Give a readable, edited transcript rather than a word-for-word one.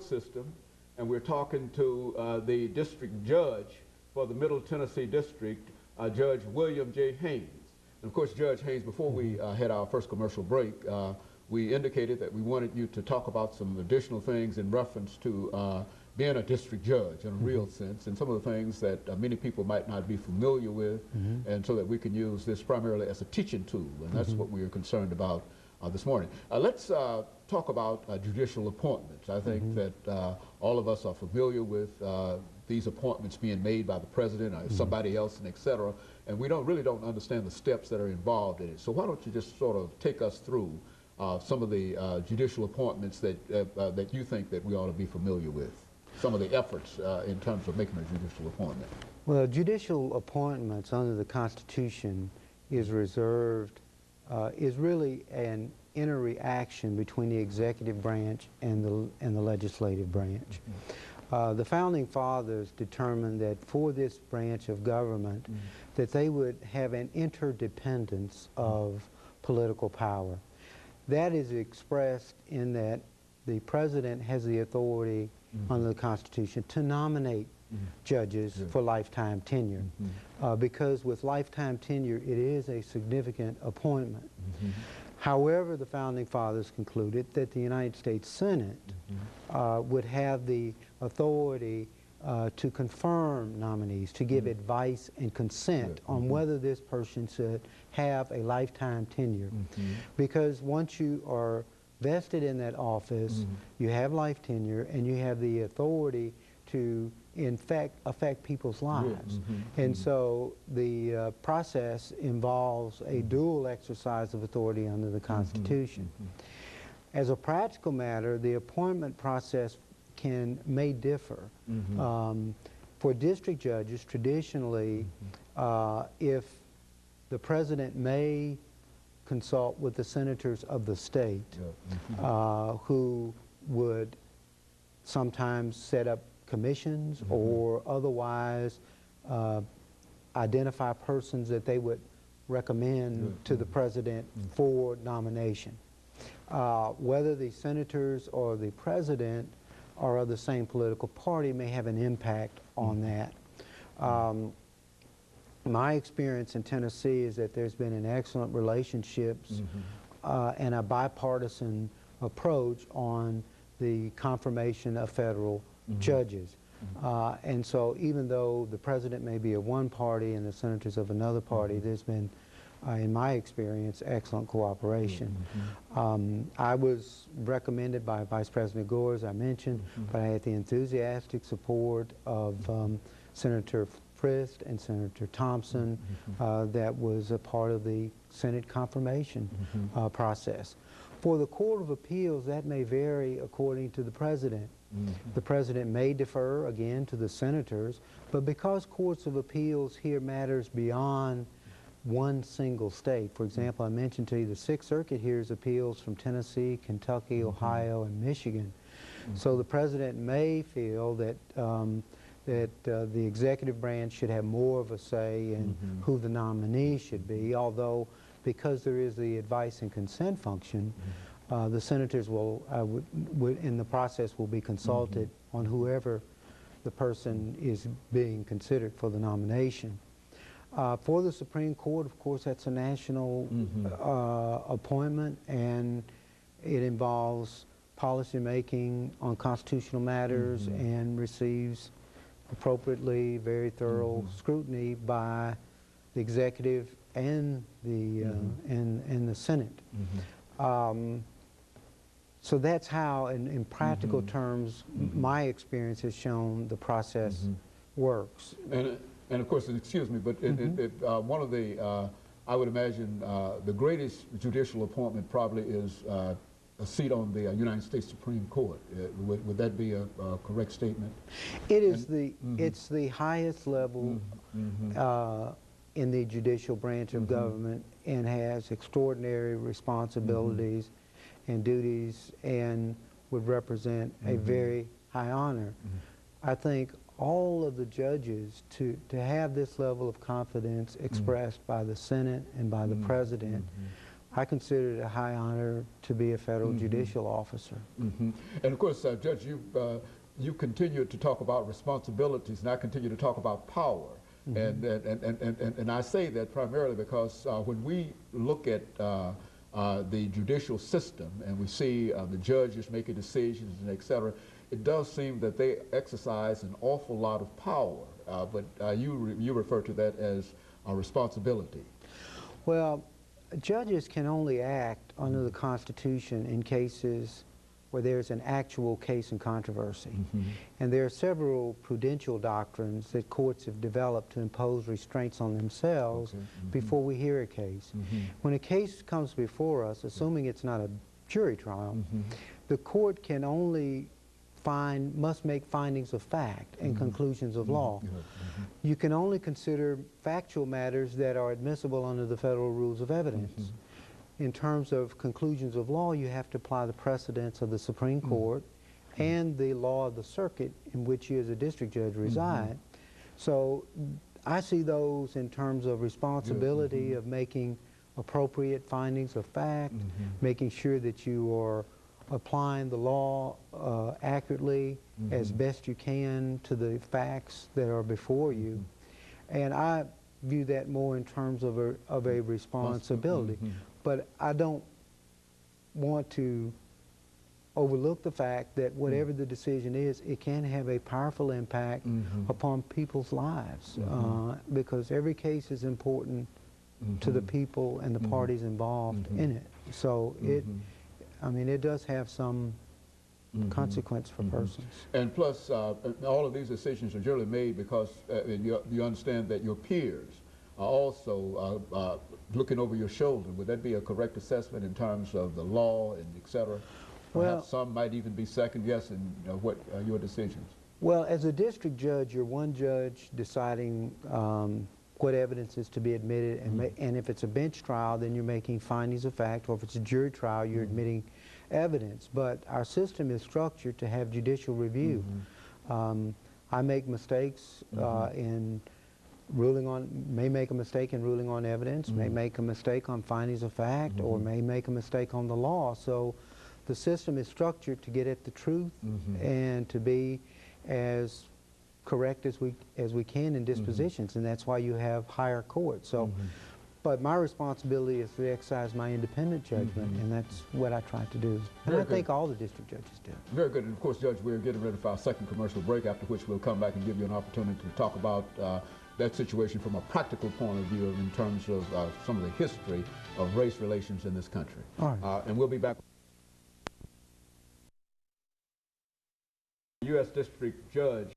system, and we're talking to the district judge for the Middle Tennessee District, Judge William J. Haynes. And of course, Judge Haynes, before we had our first commercial break, we indicated that we wanted you to talk about some additional things in reference to being a district judge in a real sense, and some of the things that many people might not be familiar with, and so that we can use this primarily as a teaching tool, and that's what we are concerned about this morning. Let's talk about judicial appointments. I think that all of us are familiar with these appointments being made by the president or somebody else, and et cetera, and we really don't understand the steps that are involved in it. So why don't you just sort of take us through some of the judicial appointments that that you think that we ought to be familiar with, some of the efforts in terms of making a judicial appointment. Well, judicial appointments under the Constitution is reserved, is really an interreaction between the executive branch and the legislative branch. The Founding Fathers determined that for this branch of government that they would have an interdependence of political power. That is expressed in that the President has the authority under the Constitution to nominate judges for lifetime tenure, because with lifetime tenure it is a significant appointment. However, the Founding Fathers concluded that the United States Senate would have the authority to confirm nominees, to give advice and consent on whether this person should have a lifetime tenure. Because once you are vested in that office, you have life tenure, and you have the authority to, in fact, affect people's lives. And so the process involves a dual exercise of authority under the Constitution. As a practical matter, the appointment process may differ. For district judges, traditionally, if the President may consult with the senators of the state, who would sometimes set up commissions or otherwise identify persons that they would recommend to the President for nomination. Whether the senators or the President are of the same political party may have an impact on that. My experience in Tennessee is that there's been an excellent relationships and a bipartisan approach on the confirmation of federal judges. And so even though the President may be of one party and the senators of another party, there's been, in my experience, excellent cooperation. I was recommended by Vice President Gore, as I mentioned, but I had the enthusiastic support of Senator Frist and Senator Thompson that was a part of the Senate confirmation process. For the Court of Appeals, that may vary according to the President. The President may defer, again, to the senators, but because courts of appeals hear matters beyond one single state. For example, I mentioned to you the Sixth Circuit hears appeals from Tennessee, Kentucky, Ohio, and Michigan. So the President may feel that the executive branch should have more of a say in who the nominee should be, although because there is the advice and consent function, the senators will, in the process, will be consulted on whoever the person is being considered for the nomination. For the Supreme Court, of course, that's a national appointment, and it involves policy making on constitutional matters and receives appropriately very thorough scrutiny by the executive and the and the Senate. So that's how, in practical terms, my experience has shown the process works. And of course, excuse me, but one of the, I would imagine, the greatest judicial appointment probably is a seat on the United States Supreme Court. Would that be a correct statement? It is it's the highest level in the judicial branch of government, and has extraordinary responsibilities and duties, and would represent a very high honor. I think all of the judges, to have this level of confidence expressed by the Senate and by the President, I consider it a high honor to be a federal judicial officer. And of course, Judge, you continue to talk about responsibilities, and I continue to talk about power. And I say that primarily because when we look at the judicial system and we see the judges making decisions and et cetera, it does seem that they exercise an awful lot of power, but you refer to that as a responsibility. Well, judges can only act under the Constitution in cases where there's an actual case in controversy. And there are several prudential doctrines that courts have developed to impose restraints on themselves before we hear a case. When a case comes before us, assuming it's not a jury trial, the court can only must make findings of fact and conclusions of law. You can only consider factual matters that are admissible under the federal rules of evidence. In terms of conclusions of law, you have to apply the precedents of the Supreme Court and the law of the circuit in which you as a district judge reside. So I see those in terms of responsibility of making appropriate findings of fact, making sure that you are applying the law accurately as best you can to the facts that are before you. And I view that more in terms of a responsibility. But I don't want to overlook the fact that whatever the decision is, it can have a powerful impact upon people's lives because every case is important to the people and the parties involved in it. So I mean, it does have some consequence for persons. And plus, all of these decisions are generally made because you understand that your peers are also looking over your shoulder. Would that be a correct assessment in terms of the law and et cetera? Perhaps well, some might even be second guessing what your decisions. Well, as a district judge, you're one judge deciding what evidence is to be admitted, and if it's a bench trial, then you're making findings of fact, or if it's a jury trial, you're admitting evidence. But our system is structured to have judicial review. I make mistakes in ruling on, may make a mistake in ruling on evidence, may make a mistake on findings of fact, or may make a mistake on the law. So the system is structured to get at the truth and to be as correct as we can in dispositions, and that's why you have higher courts. So, but my responsibility is to exercise my independent judgment, and that's what I try to do. And I think all the district judges do. Very good. And of course, Judge, we're getting ready for our second commercial break, after which we'll come back and give you an opportunity to talk about that situation from a practical point of view in terms of some of the history of race relations in this country. All right. And we'll be back. U.S. District Judge